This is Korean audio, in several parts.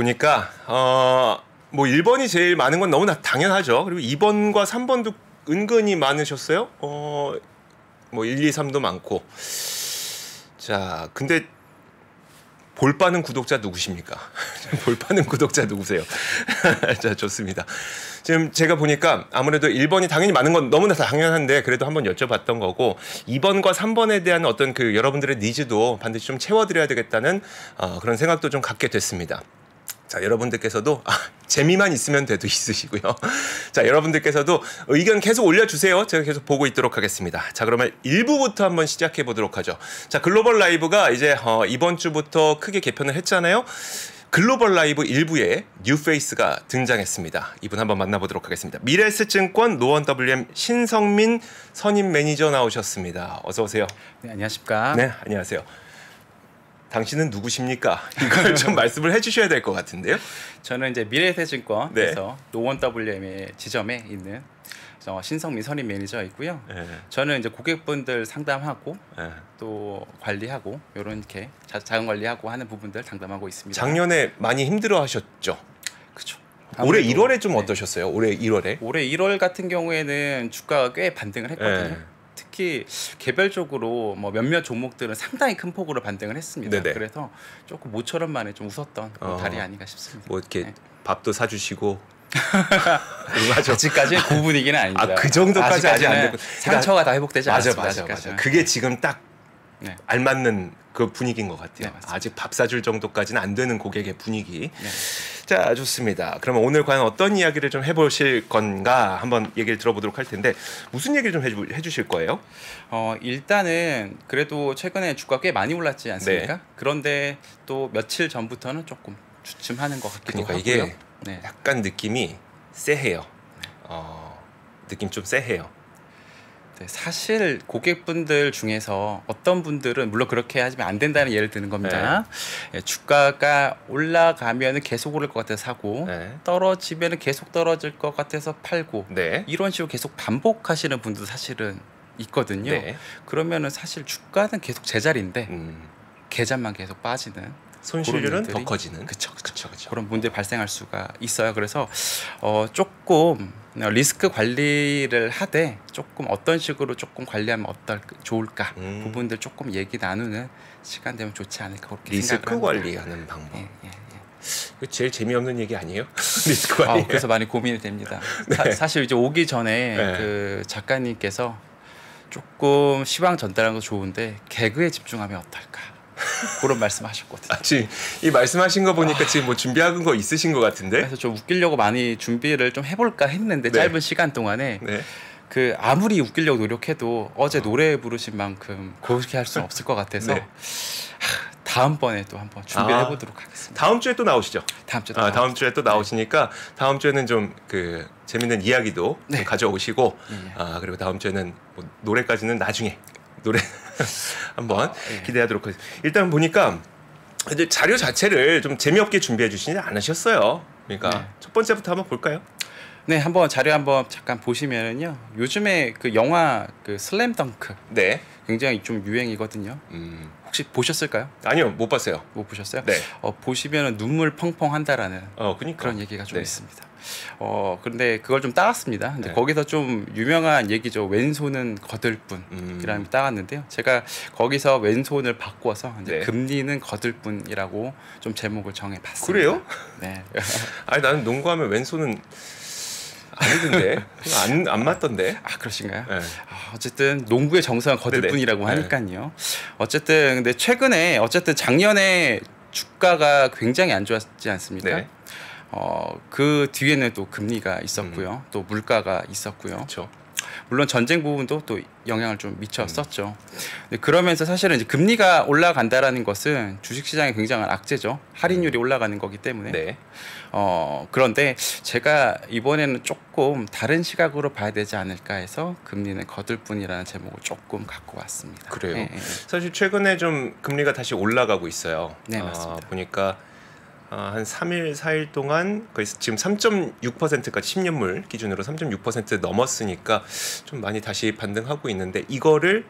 보니까 뭐 1번이 제일 많은 건 너무나 당연하죠. 그리고 2번과 3번도 은근히 많으셨어요. 뭐 1, 2, 3도 많고. 자, 근데 볼빠는 구독자 누구십니까? 볼빠는 구독자 누구세요? 자, 좋습니다. 지금 제가 보니까 아무래도 1번이 당연히 많은 건 너무나 당연한데 그래도 한번 여쭤봤던 거고 2번과 3번에 대한 어떤 그 여러분들의 니즈도 반드시 좀 채워드려야 되겠다는 그런 생각도 좀 갖게 됐습니다. 자, 여러분들께서도 재미만 있으면 돼도 있으시고요. 자, 여러분들께서도 의견 계속 올려주세요. 제가 계속 보고 있도록 하겠습니다. 자, 그러면 1부부터 한번 시작해 보도록 하죠. 자, 글로벌 라이브가 이제 이번 주부터 크게 개편을 했잖아요. 글로벌 라이브 1부에 뉴페이스가 등장했습니다. 이분 한번 만나보도록 하겠습니다. 미래에셋증권 노원 WM 신성민 선임 매니저 나오셨습니다. 어서 오세요. 네, 안녕하십니까? 네, 안녕하세요. 당신은 누구십니까? 이걸 좀 말씀을 해주셔야 될 것 같은데요. 저는 이제 미래에셋증권에서 네. 노원 WM의 지점에 있는 신성민 선임 매니저이고요. 네. 저는 이제 고객분들 상담하고 네. 또 관리하고 이런 이렇게 자금 관리하고 하는 부분들 상담하고 있습니다. 작년에 많이 힘들어하셨죠? 그렇죠. 올해 1월에 좀 어떠셨어요? 올해 1월에? 올해 1월 같은 경우에는 주가가 꽤 반등을 했거든요. 네. 특히 개별적으로 뭐 몇몇 종목들은 상당히 큰 폭으로 반등을 했습니다. 네네. 그래서 조금 모처럼 만에 좀 웃었던 달이 아닌가 싶습니다. 뭐 이렇게 네. 밥도 사주시고 아직까지는 그 분위기는 아닙니다. 그 정도까지 아직 안 되고 상처가 다 회복되지 않았습니다. 맞아. 그게 지금 딱 네. 알맞는 그 분위기인 것 같아요. 네, 아직 밥 사줄 정도까지는 안 되는 고객의 분위기. 네. 자, 좋습니다. 그러면 오늘 과연 어떤 이야기를 좀 해보실 건가 한번 얘기를 들어보도록 할 텐데 무슨 얘기를 좀 해주실 거예요? 일단은 그래도 최근에 주가 꽤 많이 올랐지 않습니까? 네. 그런데 또 며칠 전부터는 조금 주춤하는 것 같기도 하고요. 이게 네. 약간 느낌이 쎄해요. 느낌 좀 쎄해요. 네, 사실 고객분들 중에서 어떤 분들은 물론 그렇게 하시면 안 된다는 예를 드는 겁니다. 네. 주가가 올라가면 계속 오를 것 같아서 사고 네. 떨어지면 계속 떨어질 것 같아서 팔고 네. 이런 식으로 계속 반복하시는 분도 사실은 있거든요. 네. 그러면은 사실 주가는 계속 제자리인데 계좌만 계속 빠지는 손실률은 더 커지는 그쵸. 그런 문제 발생할 수가 있어요. 그래서 조금 리스크 관리를 하되 조금 어떤 식으로 조금 관리하면 좋을까 부분들 조금 얘기 나누는 시간 되면 좋지 않을까 그렇게 리스크 관리하는 방법. 예. 제일 재미없는 얘기 아니에요? 리스크 관리. 그래서 많이 고민이 됩니다. 네. 사실 이제 오기 전에 네. 그 작가님께서 조금 시황 전달하는 거 좋은데 개그에 집중하면 어떨까? 그런 말씀하셨거든요. 지금 이 말씀하신 거 보니까 지금 뭐 준비한 거 있으신 것 같은데. 그래서 좀 웃기려고 많이 준비를 좀 해볼까 했는데 네. 짧은 시간 동안에 네. 그 아무리 웃기려고 노력해도 어제 노래 부르신 만큼 그렇게 할 수는 없을 것 같아서 네. 다음번에 또 한번 준비를 해보도록 하겠습니다. 다음 주에 또 나오시죠? 다음 주에 또 나오시니까 다음 주에는 좀 그 재밌는 이야기도 네. 좀 가져오시고 그리고 다음 주에는 뭐 노래까지는 나중에 노래 한번 기대하도록 하겠습니다. 일단 보니까 이제 자료 자체를 좀 재미없게 준비해 주시지 않으셨어요. 그러니까 네. 첫 번째부터 한번 볼까요? 네, 한번 자료 한번 잠깐 보시면은요. 요즘에 그 영화 그 슬램덩크 네. 굉장히 좀 유행이거든요. 혹시 보셨을까요? 아니요, 못 봤어요. 못 보셨어요? 네. 보시면은 눈물 펑펑 한다라는 그런 얘기가 좀 네. 있습니다. 그런데 그걸 좀 따왔습니다. 네. 거기서 좀 유명한 얘기죠. 왼손은 거들뿐이라는 따왔는데요. 제가 거기서 왼손을 바꿔서 이제 네. 금리는 거들뿐이라고 좀 제목을 정해봤습니다. 그래요? 네. 아니 나는 농구하면 왼손은 아니던데 안 맞던데. 그러신가요? 네. 어쨌든 농구의 정성은 거들뿐이라고 하니까요. 어쨌든 근데 최근에 작년에 주가가 굉장히 안 좋았지 않습니까? 네. 그 뒤에는 또 금리가 있었고요. 또 물가가 있었고요. 그렇죠. 물론 전쟁 부분도 또 영향을 좀 미쳤었죠. 그러면서 사실은 이제 금리가 올라간다라는 것은 주식시장에 굉장한 악재죠. 할인율이 올라가는 거기 때문에. 네. 그런데 제가 이번에는 조금 다른 시각으로 봐야 되지 않을까 해서 금리는 거들뿐이라는 제목을 조금 갖고 왔습니다. 그래요. 네. 사실 최근에 좀 금리가 다시 올라가고 있어요. 네, 맞습니다. 보니까 한 3일, 4일 동안 거의 지금 3.6%까지 10년물 기준으로 3.6% 넘었으니까 좀 많이 다시 반등하고 있는데 이거를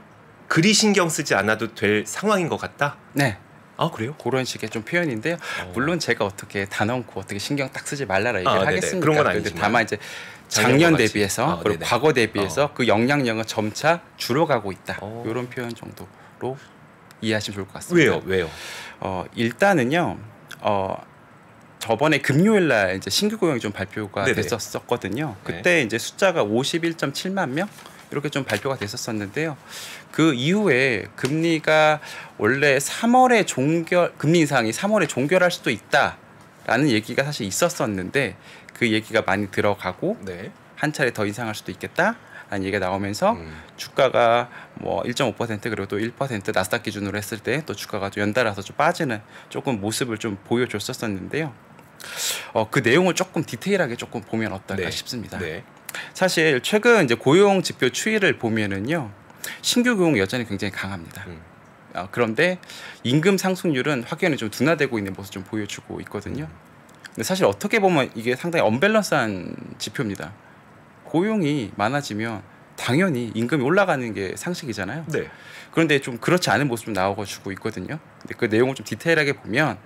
그리 신경 쓰지 않아도 될 상황인 것 같다? 네. 아 그래요? 그런 식의 좀 표현인데요. 물론 제가 어떻게 단언코 어떻게 신경 딱 쓰지 말라라 얘기를 네네. 하겠습니까? 그런 건 아니지만 다만 이제 작년 대비해서 그리고 네네. 과거 대비해서 그 영향력은 점차 줄어가고 있다. 이런 표현 정도로 이해하시면 좋을 것 같습니다. 왜요? 일단은요. 저번에 금요일 날 이제 신규 고용이 좀 발표가 네네. 됐었거든요. 그때 이제 숫자가 51.7만 명 이렇게 좀 발표가 됐었는데요. 그 이후에 금리가 원래 3월에 금리 인상이 3월에 종결할 수도 있다라는 얘기가 사실 있었었는데 그 얘기가 많이 들어가고 네. 한 차례 더 인상할 수도 있겠다라는 얘기가 나오면서 주가가 뭐 1.5% 그리고 또 1% 나스닥 기준으로 했을 때 또 주가가 좀 연달아서 좀 빠지는 조금 모습을 좀 보여줬었었는데요. 그 내용을 조금 디테일하게 조금 보면 어떨까 싶습니다. 네. 사실 최근 이제 고용 지표 추이를 보면은요, 신규 고용 여전히 굉장히 강합니다. 그런데 임금 상승률은 확연히 좀 둔화되고 있는 모습 좀 보여주고 있거든요. 근데 사실 어떻게 보면 이게 상당히 언밸런스한 지표입니다. 고용이 많아지면 당연히 임금이 올라가는 게 상식이잖아요. 네. 그런데 좀 그렇지 않은 모습 좀 나와주고 있거든요. 근데 그 내용을 좀 디테일하게 보면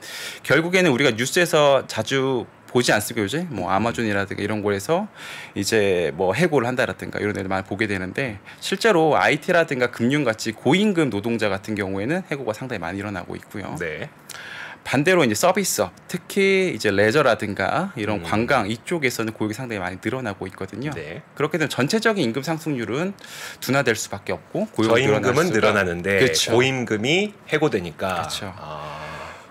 결국에는 우리가 뉴스에서 자주 보지 않습니까 요새 뭐 아마존이라든가 이런 곳에서 이제 뭐 해고를 한다라든가 이런 데를 많이 보게 되는데 실제로 IT라든가 금융같이 고임금 노동자 같은 경우에는 해고가 상당히 많이 일어나고 있고요. 네. 반대로 이제 서비스업, 특히 이제 레저라든가 이런 관광 이쪽에서는 고용이 상당히 많이 늘어나고 있거든요. 네. 그렇게 되면 전체적인 임금 상승률은 둔화될 수밖에 없고 저임금은 늘어나는데 그렇죠. 고임금이 해고되니까. 그렇죠.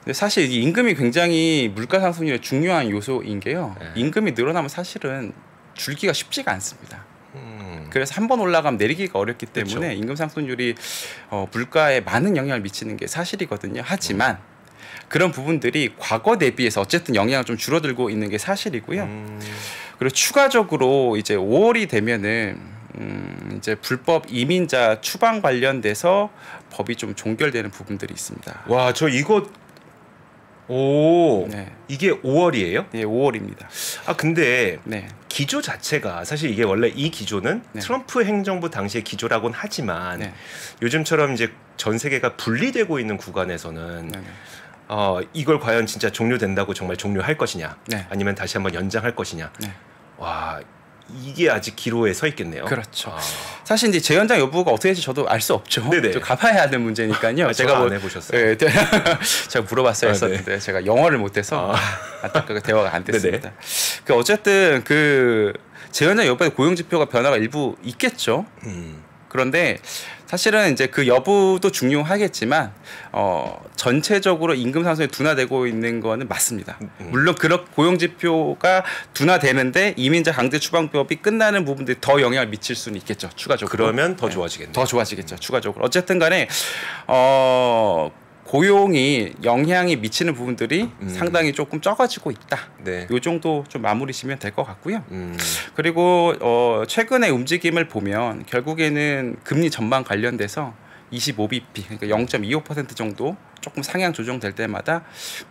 근데 사실 이 임금이 굉장히 물가 상승률의 중요한 요소인 게요. 임금이 늘어나면 사실은 줄기가 쉽지가 않습니다. 그래서 한 번 올라가면 내리기가 어렵기 때문에 그렇죠. 임금 상승률이 물가에 많은 영향을 미치는 게 사실이거든요. 하지만 그런 부분들이 과거 대비해서 어쨌든 영향을 좀 줄어들고 있는 게 사실이고요. 그리고 추가적으로 이제 5월이 되면은 이제 불법 이민자 추방 관련돼서 법이 좀 종결되는 부분들이 있습니다. 와, 저 이거 이게 5월이에요? 네, 5월입니다. 근데 기조 자체가 사실 이게 원래 이 기조는 트럼프 행정부 당시의 기조라고는 하지만 요즘처럼 이제 전 세계가 분리되고 있는 구간에서는 이걸 과연 진짜 종료된다고 정말 종료할 것이냐 아니면 다시 한번 연장할 것이냐 와 이게 아직 기로에 서 있겠네요. 그렇죠. 사실 이제 재연장 여부가 어떻게 될지 저도 알 수 없죠. 좀 가봐야 하는 문제니까요. 제가 안 해보셨어요? 제가 물어봤어야 했었는데 제가 영어를 못해서 안타깝게 대화가 안 됐습니다. 어쨌든 그 재연장 여부에 고용 지표가 변화가 일부 있겠죠. 그런데 사실은 이제 그 여부도 중요하겠지만 전체적으로 임금 상승이 둔화되고 있는 거는 맞습니다. 물론 그런 고용 지표가 둔화되는데 이민자 강제 추방법이 끝나는 부분들이 더 영향을 미칠 수는 있겠죠. 추가적으로. 그러면 더 좋아지겠네요. 더 좋아지겠죠. 추가적으로. 어쨌든 간에 고용이 영향이 미치는 부분들이 상당히 조금 적어지고 있다. 이 정도 좀 마무리시면 될 것 같고요. 그리고 최근의 움직임을 보면 결국에는 금리 전망 관련돼서 25bp 그러니까 0.25% 정도 조금 상향 조정될 때마다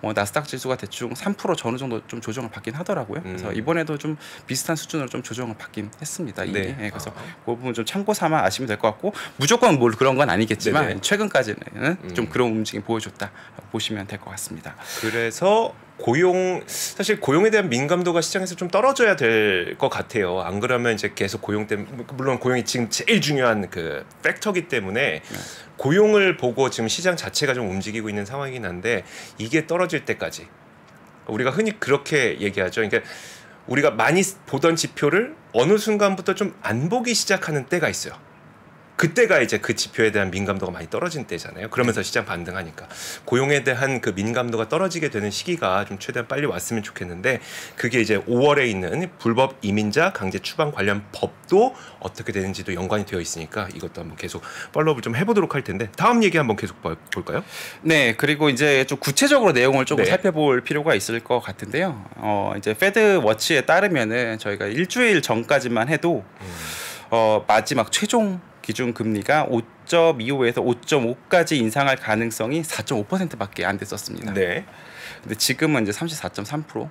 나스닥 지수가 대충 3% 어느 정도 좀 조정을 받긴 하더라고요. 그래서 이번에도 좀 비슷한 수준으로 좀 조정을 받긴 했습니다. 이게. 그래서 그 부분 좀 참고 삼아 아시면 될 것 같고 무조건 뭘 그런 건 아니겠지만 최근까지는 좀 그런 움직임 보여줬다 보시면 될 것 같습니다. 그래서 사실 고용에 대한 민감도가 시장에서 좀 떨어져야 될 것 같아요. 안 그러면 이제 계속 고용 때문에 물론 고용이 지금 제일 중요한 그 팩터기 때문에 고용을 보고 지금 시장 자체가 좀 움직이고 있는 상황이긴 한데 이게 떨어질 때까지 우리가 흔히 그렇게 얘기하죠. 그러니까 우리가 많이 보던 지표를 어느 순간부터 좀 안 보기 시작하는 때가 있어요. 그때가 이제 그 지표에 대한 민감도가 많이 떨어진 때잖아요. 그러면서 시장 반등하니까 고용에 대한 그 민감도가 떨어지게 되는 시기가 좀 최대한 빨리 왔으면 좋겠는데 그게 이제 5월에 있는 불법 이민자 강제 추방 관련 법도 어떻게 되는지도 연관이 되어 있으니까 이것도 한번 계속 팔로우를 좀 해보도록 할 텐데 다음 얘기 한번 계속 볼까요? 네, 그리고 이제 좀 구체적으로 내용을 조금 살펴볼 필요가 있을 것 같은데요. 이제 페드 워치에 따르면은 저희가 일주일 전까지만 해도 마지막 최종 기준 금리가 5.25에서 5.5까지 인상할 가능성이 4.5%밖에 안 됐었습니다. 근데 지금은 이제 34.3%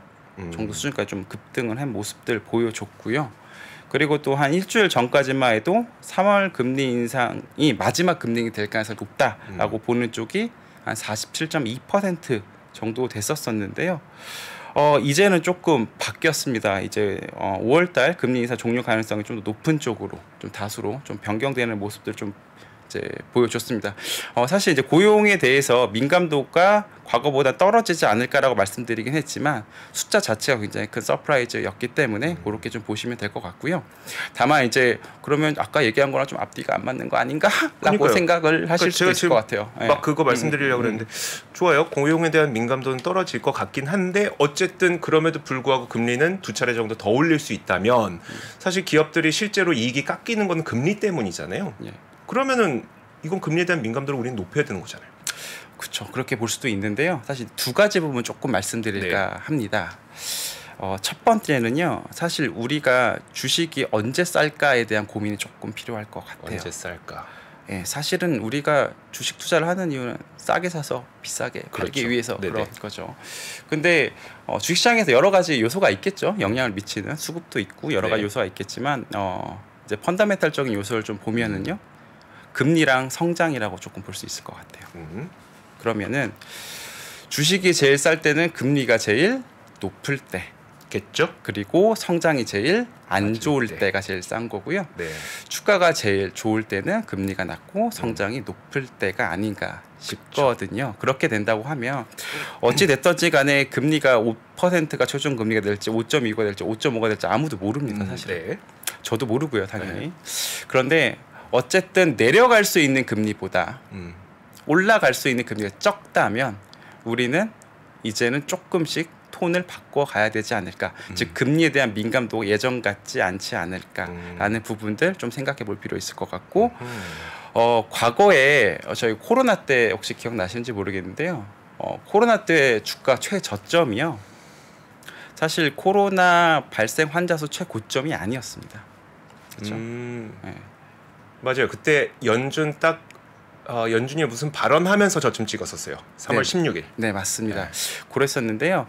정도 수준까지 좀 급등을 한 모습들 보여줬고요. 그리고 또 한 일주일 전까지만 해도 3월 금리 인상이 마지막 금리 될 가능성이 높다라고 보는 쪽이 한 47.2% 정도 됐었었는데요. 이제는 조금 바뀌었습니다. 이제 5월달 금리 인사 종료 가능성이 좀 더 높은 쪽으로 좀 다수로 좀 변경되는 모습들 좀 이제 보여줬습니다. 사실 이제 고용에 대해서 민감도가 과거보다 떨어지지 않을까라고 말씀드리긴 했지만 숫자 자체가 굉장히 큰 서프라이즈였기 때문에 그렇게 좀 보시면 될 것 같고요. 다만 이제 그러면 아까 얘기한 거랑 좀 앞뒤가 안 맞는 거 아닌가라고 그러니까요. 생각을 하실 수도 있을 것 같아요. 막 그거 말씀드리려고 그랬는데 좋아요. 고용에 대한 민감도는 떨어질 것 같긴 한데 어쨌든 그럼에도 불구하고 금리는 두 차례 정도 더 올릴 수 있다면 사실 기업들이 실제로 이익이 깎이는 건 금리 때문이잖아요. 예. 그러면은 이건 금리에 대한 민감도를 우리는 높여야 되는 거잖아요. 그렇죠. 그렇게 볼 수도 있는데요. 사실 두 가지 부분 조금 말씀드릴까 합니다. 첫 번째는요. 사실 우리가 주식이 언제 쌀까에 대한 고민이 조금 필요할 것 같아요. 언제 쌀까? 예, 사실은 우리가 주식 투자를 하는 이유는 싸게 사서 비싸게 팔기 위해서 그런 거죠. 근데 주식시장에서 여러 가지 요소가 있겠죠. 영향을 미치는 수급도 있고 여러 가지 요소가 있겠지만 이제 펀더멘탈적인 요소를 좀 보면은요. 금리랑 성장이라고 조금 볼 수 있을 것 같아요. 그러면은 주식이 제일 쌀 때는 금리가 제일 높을 때겠죠. 그리고 성장이 제일 안 좋을 때가 제일 싼 거고요. 네. 주가가 제일 좋을 때는 금리가 낮고 성장이 높을 때가 아닌가 싶거든요. 그렇게 된다고 하면 어찌 됐든지 간에 금리가 5%가 최종 금리가 될지 5.25가 될지 5.5가 될지 아무도 모릅니다. 사실. 네. 저도 모르고요, 당연히. 그런데 어쨌든 내려갈 수 있는 금리보다 올라갈 수 있는 금리가 적다면 우리는 이제는 조금씩 톤을 바꿔가야 되지 않을까. 즉 금리에 대한 민감도가 예전 같지 않지 않을까라는 부분들 좀 생각해 볼 필요 있을 것 같고 과거에 저희 코로나 때 혹시 기억나시는지 모르겠는데요. 코로나 때 주가 최저점이요. 사실 코로나 발생 환자 수 최고점이 아니었습니다. 그렇죠? 네. 맞아요. 그때 연준이 무슨 발언하면서 저점 찍었었어요. 3월 16일. 네, 맞습니다. 그랬었는데요.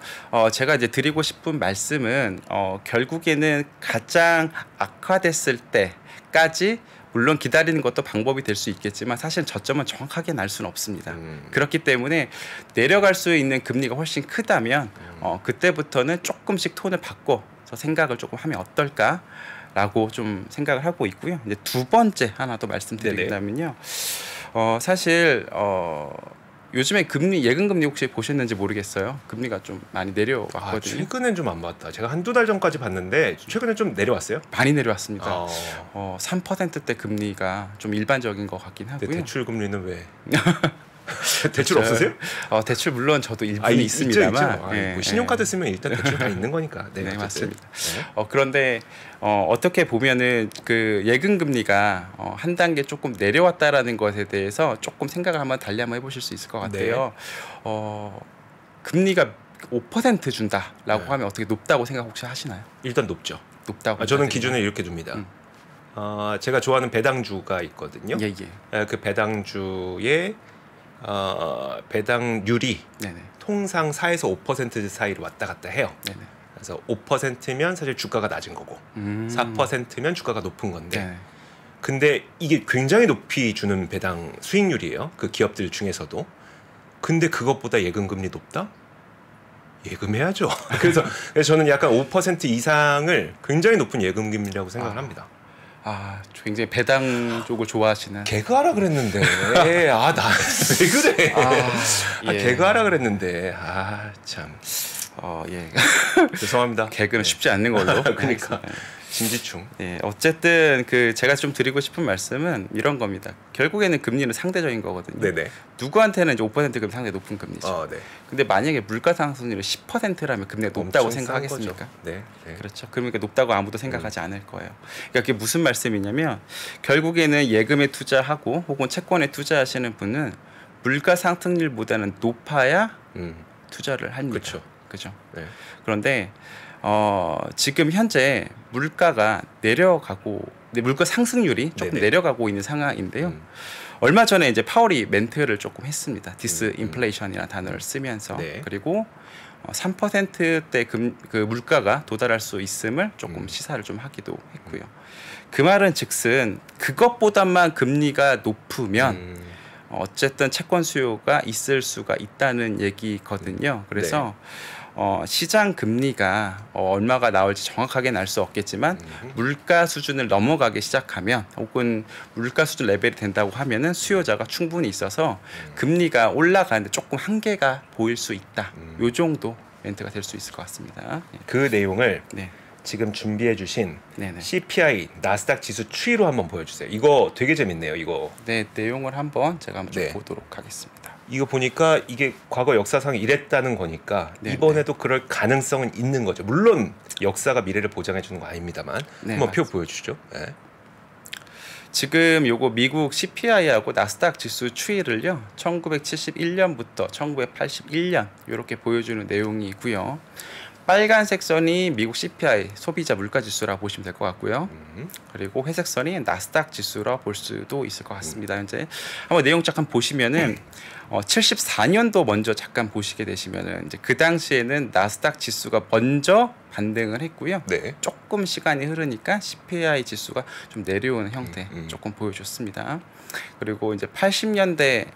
제가 이제 드리고 싶은 말씀은 결국에는 가장 악화됐을 때까지 물론 기다리는 것도 방법이 될 수 있겠지만 사실 저점은 정확하게 날 수는 없습니다. 그렇기 때문에 내려갈 수 있는 금리가 훨씬 크다면 그때부터는 조금씩 톤을 바꿔서 생각을 조금 하면 어떨까라고 좀 생각을 하고 있고요. 이제 두 번째 하나 더 말씀드린다면요. 사실 요즘에 예금 금리 혹시 보셨는지 모르겠어요. 금리가 좀 많이 내려왔거든요. 최근엔 좀 안 봤다. 제가 한두 달 전까지 봤는데 최근에 좀 내려왔어요? 많이 내려왔습니다. 3%대 금리가 좀 일반적인 것 같긴 하고요. 대출 금리는 왜? 대출 없으세요? 대출 물론 저도 일부는 있습니다만 있죠. 뭐 신용카드 쓰면 일단 대출 다 있는 거니까. 네, 맞습니다. 그런데 어떻게 보면은 그 예금 금리가 한 단계 조금 내려왔다라는 것에 대해서 조금 생각을 달리 한번 해보실 수 있을 것 같아요. 금리가 5% 준다라고 하면 어떻게 높다고 생각 혹시 하시나요? 일단 높죠. 높다고. 저는 기준을 이렇게 둡니다. 제가 좋아하는 배당주가 있거든요. 그 배당주의 배당률이 통상 4에서 5% 사이로 왔다 갔다 해요. 그래서 5%면 사실 주가가 낮은 거고 4%면 주가가 높은 건데 근데 이게 굉장히 높이 주는 배당 수익률이에요. 그 기업들 중에서도. 근데 그것보다 예금금리 높다? 예금해야죠. 그래서 저는 약간 5% 이상을 굉장히 높은 예금금리라고 생각을 합니다. 굉장히 배당 쪽을 좋아하시는. 개그하라 그랬는데. 나 왜 그래? 개그하라 그랬는데. 참. 죄송합니다. 개그는 쉽지 않는 걸로. 그러니까. 진지충. 어쨌든 제가 좀 드리고 싶은 말씀은 이런 겁니다. 결국에는 금리는 상대적인 거거든요. 네네. 누구한테는 이제 5% 금리 상당히 높은 금리죠. 근데 만약에 물가 상승률이 10%라면 금리가 높다고 생각하겠습니까? 네. 그렇죠. 그러니까 높다고 아무도 생각하지 않을 거예요. 그러니까 그게 무슨 말씀이냐면 결국에는 예금에 투자하고 혹은 채권에 투자하시는 분은 물가 상승률보다는 높아야 투자를 합니다. 그렇죠. 네. 그런데 지금 현재 물가가 내려가고 물가 상승률이 조금 내려가고 있는 상황인데요. 얼마 전에 이제 파월이 멘트를 조금 했습니다. 디스인플레이션이라는 단어를 쓰면서 그리고 3%대 그 물가가 도달할 수 있음을 조금 시사를 좀 하기도 했고요. 그 말은 즉슨 그것보다만 금리가 높으면 어쨌든 채권 수요가 있을 수가 있다는 얘기거든요. 그래서 시장 금리가 얼마가 나올지 정확하게는 알 수 없겠지만 물가 수준을 넘어가기 시작하면 혹은 물가 수준 레벨이 된다고 하면은 수요자가 충분히 있어서 금리가 올라가는데 조금 한계가 보일 수 있다. 요 정도 멘트가 될 수 있을 것 같습니다. 그 내용을 네. 지금 준비해 주신 네네. CPI 나스닥 지수 추이로 한번 보여주세요. 이거 되게 재밌네요. 이거. 네, 내용을 한번 제가 한번 좀 네. 보도록 하겠습니다. 이거 보니까 이게 과거 역사상 이랬다는 거니까 네, 이번에도 그럴 가능성은 있는 거죠. 물론 역사가 미래를 보장해 주는 거 아닙니다만 네, 한번 표 보여주시죠. 네. 지금 요거 미국 CPI하고 나스닥 지수 추이를요 1971년부터 1981년 이렇게 보여주는 내용이고요. 빨간색 선이 미국 CPI 소비자 물가 지수라고 보시면 될 것 같고요. 그리고 회색 선이 나스닥 지수라 볼 수도 있을 것 같습니다. 현재 한번 내용 잠깐 보시면은 74년도 먼저 잠깐 보시게 되시면은 이제 그 당시에는 나스닥 지수가 먼저 반등을 했고요. 네. 조금 시간이 흐르니까 CPI 지수가 좀 내려오는 형태 조금 보여줬습니다. 그리고 이제 80년대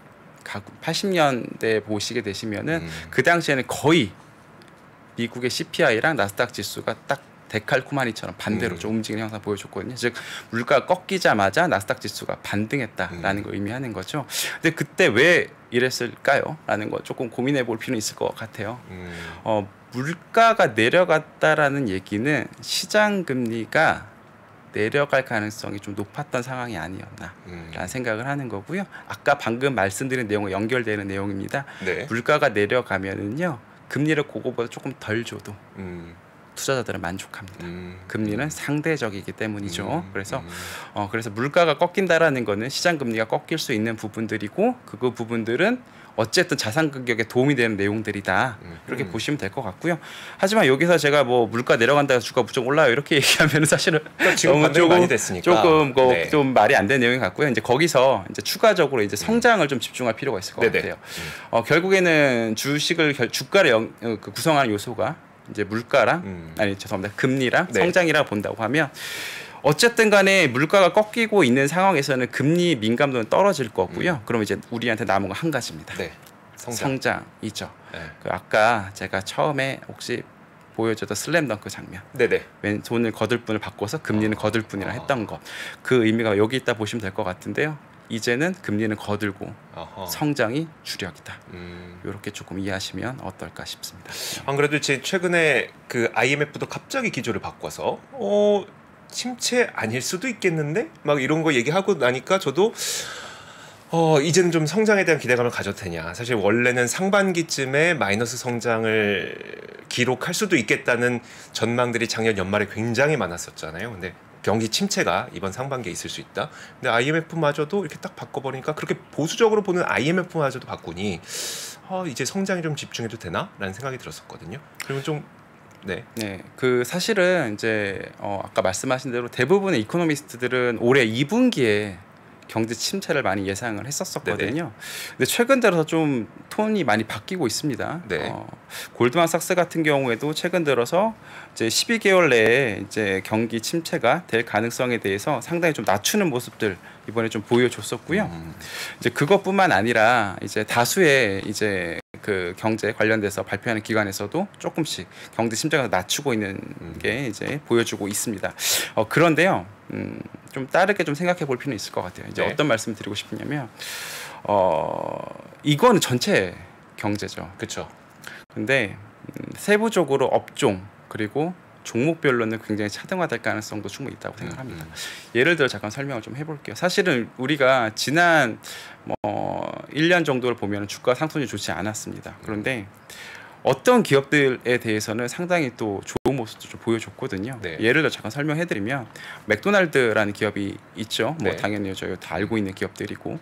보시게 되시면은 그 당시에는 거의 미국의 CPI랑 나스닥 지수가 딱 데칼코마니처럼 반대로 좀 움직이는 형상 보여줬거든요. 즉 물가가 꺾이자마자 나스닥 지수가 반등했다라는 걸 의미하는 거죠. 근데 그때 왜 이랬을까요? 라는 거 조금 고민해 볼 필요는 있을 것 같아요. 물가가 내려갔다라는 얘기는 시장 금리가 내려갈 가능성이 좀 높았던 상황이 아니었나라는 생각을 하는 거고요. 아까 방금 말씀드린 내용과 연결되는 내용입니다. 네. 물가가 내려가면은요. 금리를 그거보다 조금 덜 줘도 투자자들은 만족합니다. 금리는 상대적이기 때문이죠. 그래서 물가가 꺾인다라는 거는 시장 금리가 꺾일 수 있는 부분들이고 그 부분들은 어쨌든 자산 가격에 도움이 되는 내용들이다. 이렇게 보시면 될 것 같고요. 하지만 여기서 제가 뭐 물가 내려간다 해서 주가 무조건 올라요 이렇게 얘기하면 사실은 지금 반등이 많이 됐으니까 조금 네. 좀 말이 안 되는 내용이 같고요. 이제 거기서 이제 추가적으로 이제 성장을 좀 집중할 필요가 있을 것 같아요. 결국에는 주가를 구성하는 요소가 이제 물가랑 죄송합니다. 금리랑 네. 성장이라고 본다고 하면 어쨌든 간에 물가가 꺾이고 있는 상황에서는 금리 민감도는 떨어질 거고요. 그럼 이제 우리한테 남은 건 한 가지입니다. 네. 성장이죠. 네. 그 아까 제가 처음에 혹시 보여줬던 슬램덩크 장면. 네네. 왼손을 거들뿐을 바꿔서 금리는 거들뿐이라 했던 거. 그 의미가 여기 있다 보시면 될 것 같은데요. 이제는 금리는 거들고 성장이 주력이다. 이렇게 조금 이해하시면 어떨까 싶습니다. 안 그래도 최근에 그 IMF도 갑자기 기조를 바꿔서 침체 아닐 수도 있겠는데 막 이런 거 얘기하고 나니까 저도 이제는 좀 성장에 대한 기대감을 가져도 되냐. 사실 원래는 상반기쯤에 마이너스 성장을 기록할 수도 있겠다는 전망들이 작년 연말에 굉장히 많았었잖아요. 근데 경기 침체가 이번 상반기에 있을 수 있다. 근데 IMF마저도 이렇게 딱 바꿔버리니까 그렇게 보수적으로 보는 IMF마저도 바꾸니 이제 성장에 좀 집중해도 되나? 라는 생각이 들었었거든요. 그리고 좀 네. 그 사실은 이제 아까 말씀하신 대로 대부분의 이코노미스트들은 올해 2분기에 경제 침체를 많이 예상을 했었거든요. 네네. 근데 최근 들어서 좀 톤이 많이 바뀌고 있습니다. 네. 골드만삭스 같은 경우에도 최근 들어서 이제 12개월 내에 이제 경기 침체가 될 가능성에 대해서 상당히 좀 낮추는 모습들 이번에 좀 보여줬었고요. 이제 그것뿐만 아니라 이제 다수의 이제 그 경제 관련돼서 발표하는 기관에서도 조금씩 경제 침체가 낮추고 있는 게 이제 보여주고 있습니다. 그런데요, 좀 다르게 좀 생각해 볼 필요는 있을 것 같아요. 이제 네. 어떤 말씀을 드리고 싶으냐면, 이거는 전체 경제죠. 그렇죠. 근데 세부적으로 업종 그리고 종목별로는 굉장히 차등화될 가능성도 충분히 있다고 생각합니다. 예를 들어 잠깐 설명을 좀 해볼게요. 사실은 우리가 지난 1년 정도를 보면 주가 상승이 좋지 않았습니다. 그런데 어떤 기업들에 대해서는 상당히 또 좋은 모습도 좀 보여줬거든요. 네. 예를 들어 잠깐 설명해드리면 맥도날드라는 기업이 있죠. 뭐 네. 당연히 저희 다 알고 있는 기업들이고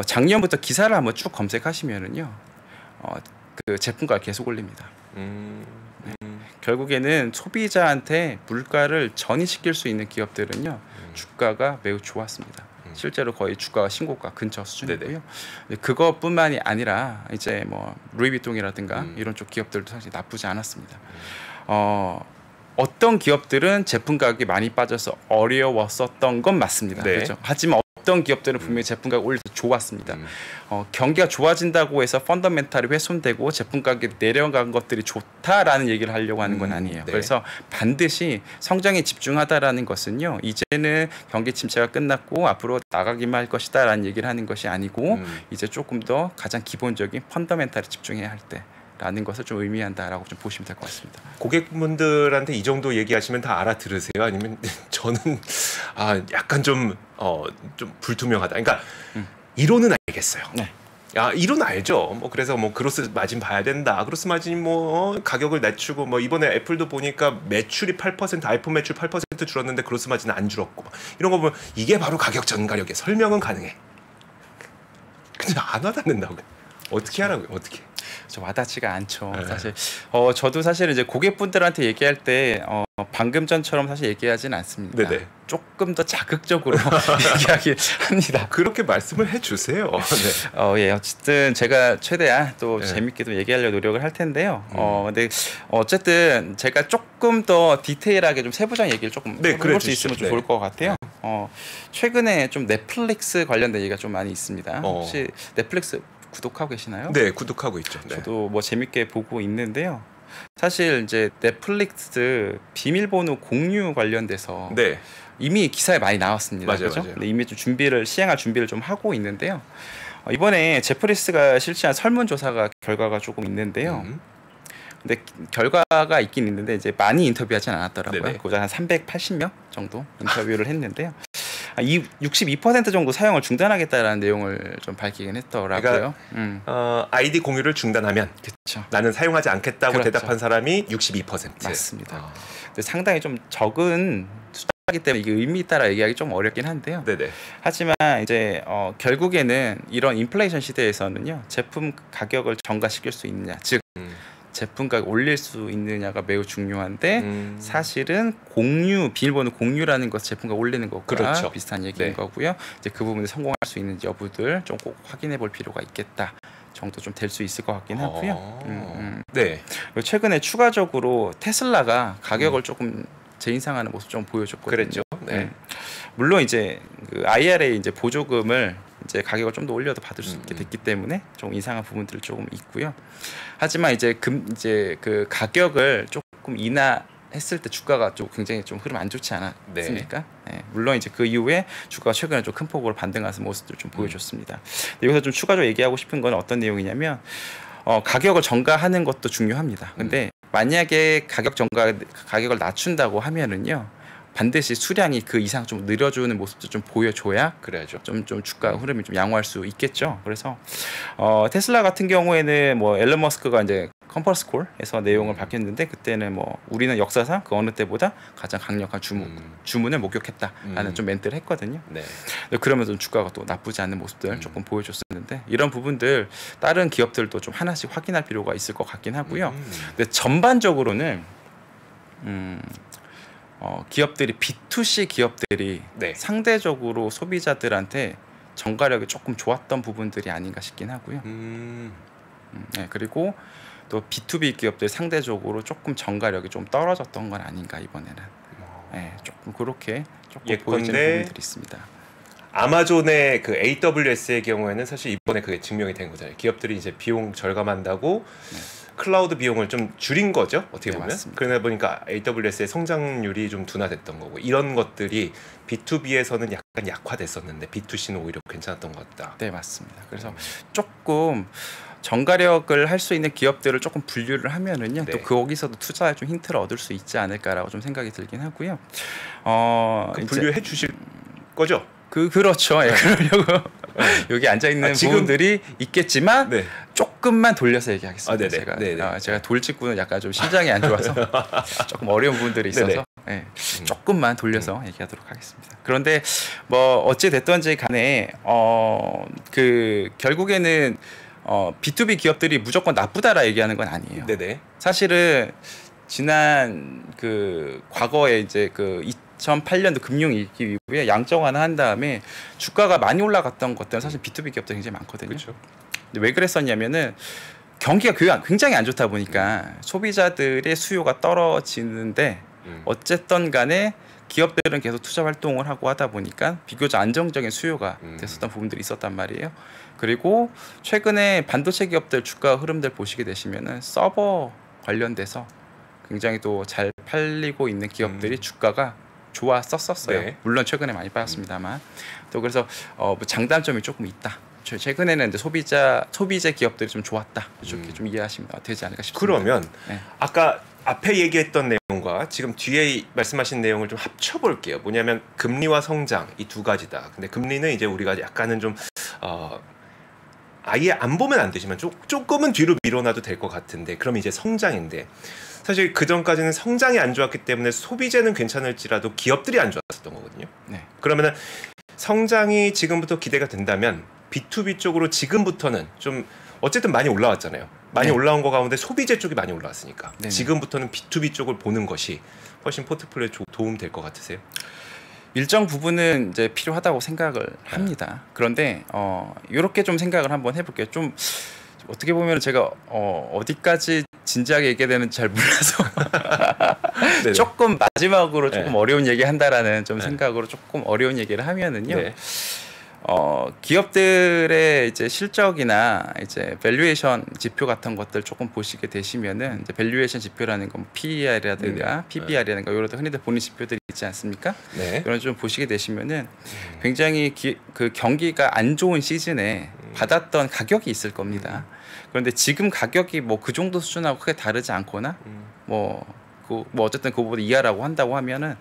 작년부터 기사를 한번 쭉 검색하시면은요, 그 제품가를 계속 올립니다. 결국에는 소비자한테 물가를 전이시킬 수 있는 기업들은요 주가가 매우 좋았습니다. 실제로 거의 주가가 신고가 근처 수준이고요. 그것뿐만이 아니라 이제 뭐 루이비통이라든가 이런 쪽 기업들도 사실 나쁘지 않았습니다. 어떤 기업들은 제품 가격이 많이 빠져서 어려웠었던 건 맞습니다. 네. 그렇죠? 하지만 어떤 기업들은 분명히 제품 가격 올려서 좋았습니다. 경기가 좋아진다고 해서 펀더멘탈이 훼손되고 제품 가격이 내려간 것들이 좋다라는 얘기를 하려고 하는 건 아니에요. 네. 그래서 반드시 성장에 집중하다라는 것은요, 이제는 경기 침체가 끝났고 앞으로 나가기만 할 것이다라는 얘기를 하는 것이 아니고 이제 조금 더 가장 기본적인 펀더멘탈에 집중해야 할 때. 라는 것을 좀 의미한다라고 좀 보시면 될 것 같습니다. 고객분들한테 이 정도 얘기하시면 다 알아들으세요? 아니면 저는 약간 좀 불투명하다. 그러니까 이론은 알겠어요. 네. 이론 알죠. 뭐 그래서 뭐 그로스 마진 봐야 된다. 그로스 마진 뭐 가격을 낮추고 뭐 이번에 애플도 보니까 매출이 8% 아이폰 매출 8% 줄었는데 그로스 마진은 안 줄었고 이런 거 보면 이게 바로 가격 전가력의 설명은 가능해. 근데 안 와닿는다고. 어떻게 하라고요? 어떻게? 좀 와닿지가 않죠. 네. 사실 저도 사실 이제 고객분들한테 얘기할 때 방금 전처럼 사실 얘기하지는 않습니다. 네네. 조금 더 자극적으로 얘기하긴 합니다. 그렇게 말씀을 해주세요. 네. 예, 어쨌든 제가 최대한 또 네. 재밌게도 얘기하려고 노력을 할 텐데요. 근데 어쨌든 제가 조금 더 디테일하게 좀 세부적인 얘기를 조금 해볼 수 있으면 좀 좋을 것 같아요. 최근에 좀 넷플릭스 관련된 얘기가 좀 많이 있습니다. 혹시 넷플릭스 구독하고 계시나요? 네, 구독하고 있죠. 네. 저도 뭐 재밌게 보고 있는데요. 사실 이제 넷플릭스 비밀번호 공유 관련돼서 네. 이미 기사에 많이 나왔습니다. 맞아요, 그렇죠? 맞아요. 근데 이미 좀 시행할 준비를 좀 하고 있는데요. 이번에 제프리스가 실시한 설문조사가 결과가 조금 있는데요. 근데 결과가 있긴 있는데 이제 많이 인터뷰하진 않았더라고요. 네네. 고작 한 380명 정도 인터뷰를 했는데요. 62% 정도 사용을 중단하겠다라는 내용을 좀 밝히긴 했더라고요. 그러니까, 아이디 공유를 중단하면 그렇죠. 나는 사용하지 않겠다고 그렇죠. 대답한 사람이 62%. 맞습니다. 근데 상당히 좀 적은 숫자이기 때문에 이게 의미 있다라 얘기하기 좀 어렵긴 한데요. 네네. 하지만 이제 결국에는 이런 인플레이션 시대에서는요, 제품 가격을 전가시킬 수 있느냐, 즉 제품 가격 올릴 수 있느냐가 매우 중요한데 사실은 비밀번호 공유라는 것은 제품 가격 올리는 것과 그렇죠. 비슷한 얘기인 네. 거고요. 이제 그 부분에 성공할 수 있는 여부들 좀 꼭 확인해 볼 필요가 있겠다 정도 좀 될 수 있을 것 같긴 하고요. 네. 그리고 최근에 추가적으로 테슬라가 가격을 조금 재인상하는 모습 좀 보여줬거든요. 그랬죠. 네. 물론 이제 그 IRA 이제 보조금을 이제 가격을 좀 더 올려도 받을 수 있게 됐기 때문에 좀 인상한 부분들이 조금 있고요. 하지만 이제 그 가격을 조금 인하했을 때 주가가 좀 굉장히 좀 흐름 안 좋지 않았습니까? 네. 물론 이제 그 이후에 주가가 최근에 좀 큰 폭으로 반등하는 모습들 좀 보여줬습니다. 여기서 좀 추가적으로 얘기하고 싶은 건 어떤 내용이냐면 가격을 전가하는 것도 중요합니다. 근데 만약에 가격을 낮춘다고 하면은요, 반드시 수량이 그 이상 좀 늘어주는 모습도 좀 보여줘야 그래야죠. 좀 주가 흐름이 좀 양호할 수 있겠죠. 그래서 테슬라 같은 경우에는 뭐 앨런 머스크가 이제 컨퍼런스 콜에서 내용을 밝혔는데 그때는 뭐 우리는 역사상 그 어느 때보다 가장 강력한 주문을 목격했다라는 좀 멘트를 했거든요. 네. 그러면서 좀 주가가 또 나쁘지 않은 모습들 조금 보여줬었는데 이런 부분들 다른 기업들도 좀 하나씩 확인할 필요가 있을 것 같긴 하고요. 근데 전반적으로는 기업들이 B2C 기업들이 네. 상대적으로 소비자들한테 전가력이 조금 좋았던 부분들이 아닌가 싶긴 하고요. 네, 그리고 또 B2B 기업들 상대적으로 조금 전가력이 좀 떨어졌던 건 아닌가 이번에는. 네, 조금 그렇게 조금 보여지는 부분들이 있습니다. 아마존의 그 AWS의 경우에는 사실 이번에 그게 증명이 된 거잖아요. 기업들이 이제 비용 절감한다고 클라우드 비용을 좀 줄인 거죠. 어떻게 보면. 그러다 보니까 AWS의 성장률이 좀 둔화됐던 거고 이런 것들이 B2B에서는 약간 약화됐었는데 B2C는 오히려 괜찮았던 것 같다. 네, 맞습니다. 그래서 조금 전가력을 할 수 있는 기업들을 조금 분류를 하면은요, 또 거기서도 투자에 좀 힌트를 얻을 수 있지 않을까라고 좀 생각이 들긴 하고요. 분류해 주실 거죠? 그렇죠. 예, 그러려고 여기 앉아 있는 부분들이 있겠지만 조금만 돌려서 얘기하겠습니다. 제가 돌직구는 약간 좀 심장이 안 좋아서 조금 어려운 부분들이 있어서 조금만 돌려서 얘기하도록 하겠습니다. 그런데 뭐 어찌 됐던지 간에 그 결국에는 B2B 기업들이 무조건 나쁘다라 얘기하는 건 아니에요. 네네. 사실은 지난 그 과거에 이제 그 2008년도 금융위기 이후에 양정화를 한 다음에 주가가 많이 올라갔던 것들은 사실 B2B 기업들 굉장히 많거든요. 그렇죠. 근데 왜 그랬었냐면은 경기가 굉장히 안 좋다 보니까 소비자들의 수요가 떨어지는데 어쨌든 간에 기업들은 계속 투자 활동을 하고 하다 보니까 비교적 안정적인 수요가 됐었던 부분들이 있었단 말이에요. 그리고 최근에 반도체 기업들 주가 흐름들 보시게 되시면은 서버 관련돼서 굉장히 또 잘 팔리고 있는 기업들이 주가가 좋았었어요. 네. 물론 최근에 많이 빠졌습니다만 또 그래서 뭐 장단점이 조금 있다. 최근에는 이제 소비재 기업들이 좀 좋았다. 이렇게 좀 이해하시면 되지 않을까 싶습니다. 그러면 네. 아까 앞에 얘기했던 내용과 지금 뒤에 말씀하신 내용을 좀 합쳐볼게요. 뭐냐면 금리와 성장 이 두 가지다. 근데 금리는 이제 우리가 약간은 좀 아예 안 보면 안 되지만 조금은 뒤로 밀어놔도 될 것 같은데 그럼 이제 성장인데 사실 그 전까지는 성장이 안 좋았기 때문에 소비재는 괜찮을지라도 기업들이 안 좋았었던 거거든요. 네. 그러면은 성장이 지금부터 기대가 된다면 B2B 쪽으로 지금부터는 좀 어쨌든 많이 올라왔잖아요. 많이 네. 올라온 거 가운데 소비재 쪽이 많이 올라왔으니까 네네. 지금부터는 B2B 쪽을 보는 것이 훨씬 포트폴리오에 도움 될 것 같으세요? 일정 부분은 이제 필요하다고 생각을 합니다. 그런데 이렇게 좀 생각을 한번 해볼게요. 좀 어떻게 보면 제가 어디까지 진지하게 얘기해야 되는지 잘 몰라서 조금 마지막으로 조금 네. 어려운 얘기 한다라는 좀 네. 생각으로 조금 어려운 얘기를 하면은요. 네. 기업들의 이제 실적이나 이제 밸류에이션 지표 같은 것들 조금 보시게 되시면은 이제 밸류에이션 지표라는 건 PER이라든가 PBR이라든가 이런 흔히들 보는 지표들이 있지 않습니까? 네. 이런 좀 보시게 되시면은 굉장히 그 경기가 안 좋은 시즌에 받았던 가격이 있을 겁니다. 그런데 지금 가격이 뭐 그 정도 수준하고 크게 다르지 않거나 뭐 어쨌든 그거보다 이하라고 한다고 하면은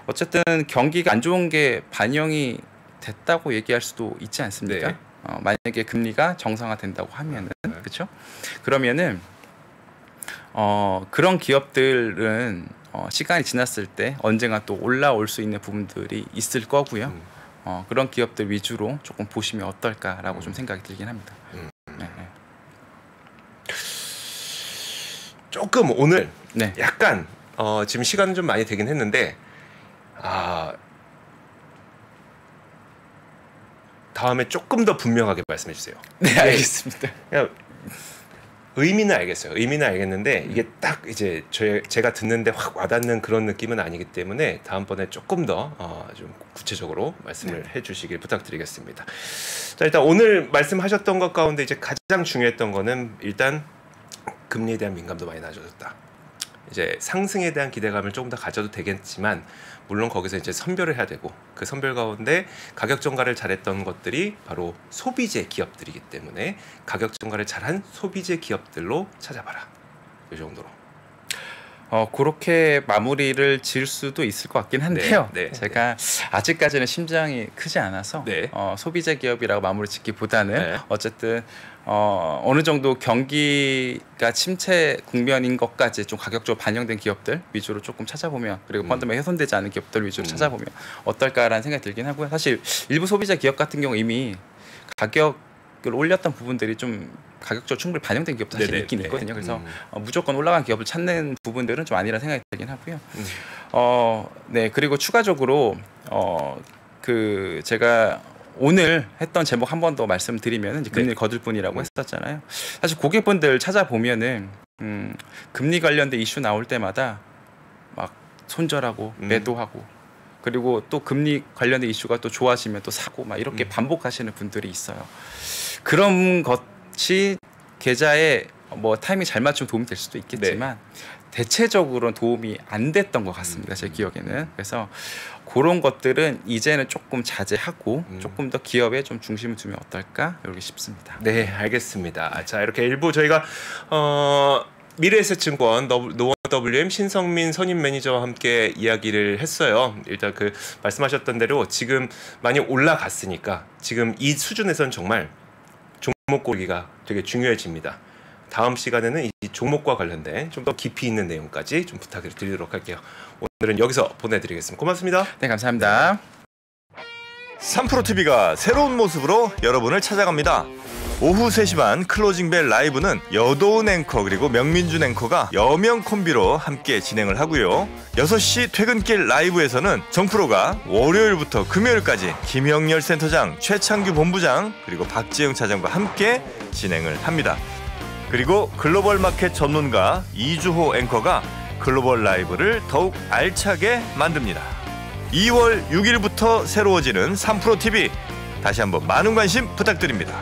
어쨌든 경기가 안 좋은 게 반영이 됐다고 얘기할 수도 있지 않습니까? 네. 만약에 금리가 정상화된다고 하면은 네. 그렇죠? 그러면은 그런 기업들은 시간이 지났을 때 언젠가 또 올라올 수 있는 부분들이 있을 거고요. 그런 기업들 위주로 조금 보시면 어떨까라고 좀 생각이 들긴 합니다. 네. 조금 오늘 네. 약간 지금 시간은 좀 많이 되긴 했는데 다음에 조금 더 분명하게 말씀해 주세요. 네, 알겠습니다. 의미는 알겠어요. 의미는 알겠는데 이게 딱 이제 제가 듣는데 확 와닿는 그런 느낌은 아니기 때문에 다음번에 조금 더 좀 구체적으로 말씀을 해주시길 부탁드리겠습니다. 자, 일단 오늘 말씀하셨던 것 가운데 이제 가장 중요했던 거는 일단 금리에 대한 민감도 많이 낮아졌다. 이제 상승에 대한 기대감을 조금 더 가져도 되겠지만 물론 거기서 이제 선별을 해야 되고 그 선별 가운데 가격 전가를 잘했던 것들이 바로 소비재 기업들이기 때문에 가격 전가를 잘한 소비재 기업들로 찾아봐라. 이 정도로. 그렇게 마무리를 지을 수도 있을 것 같긴 한데요. 네, 제가 아직까지는 심장이 크지 않아서 소비재 기업이라고 마무리 짓기보다는 어쨌든 어느 정도 경기가 침체 국면인 것까지 좀 가격적으로 반영된 기업들 위주로 조금 찾아보면 그리고 펀드만 훼손되지 않은 기업들 위주로 찾아보면 어떨까라는 생각이 들긴 하고요. 사실 일부 소비재 기업 같은 경우 이미 가격을 올렸던 부분들이 좀 가격적으로 충분히 반영된 기업도 사실 있긴 있거든요. 그래서 무조건 올라간 기업을 찾는 부분들은 좀 아니라 생각이 들긴 하고요. 네, 그리고 추가적으로 제가 오늘 했던 제목 한 번 더 말씀드리면 이제 금리 거들뿐이라고 했었잖아요. 사실 고객분들 찾아보면은 금리 관련된 이슈 나올 때마다 막 손절하고 매도하고 그리고 또 금리 관련된 이슈가 또 좋아지면 또 사고 막 이렇게 반복하시는 분들이 있어요. 그런 것이 계좌에 뭐 타이밍 잘 맞추면 도움이 될 수도 있겠지만 대체적으로는 도움이 안 됐던 것 같습니다. 제 기억에는. 그래서 그런 것들은 이제는 조금 자제하고 조금 더 기업에 좀 중심을 두면 어떨까 이렇게 싶습니다. 네, 알겠습니다. 자, 이렇게 일부 저희가 미래에셋증권 노원WM 신성민 선임 매니저와 함께 이야기를 했어요. 일단 그 말씀하셨던 대로 지금 많이 올라갔으니까 지금 이 수준에서는 정말 종목 고르기가 되게 중요해집니다. 다음 시간에는 이 종목과 관련된 좀 더 깊이 있는 내용까지 좀 부탁을 드리도록 할게요. 오늘은 여기서 보내드리겠습니다. 고맙습니다. 네, 감사합니다. 3프로TV가 새로운 모습으로 여러분을 찾아갑니다. 오후 3시 반 클로징벨 라이브는 여도은 앵커 그리고 명민준 앵커가 여명 콤비로 함께 진행을 하고요. 6시 퇴근길 라이브에서는 정프로가 월요일부터 금요일까지 김영렬 센터장, 최창규 본부장 그리고 박재영 차장과 함께 진행을 합니다. 그리고 글로벌 마켓 전문가 이주호 앵커가 글로벌 라이브를 더욱 알차게 만듭니다. 2월 6일부터 새로워지는 3프로TV 다시 한번 많은 관심 부탁드립니다.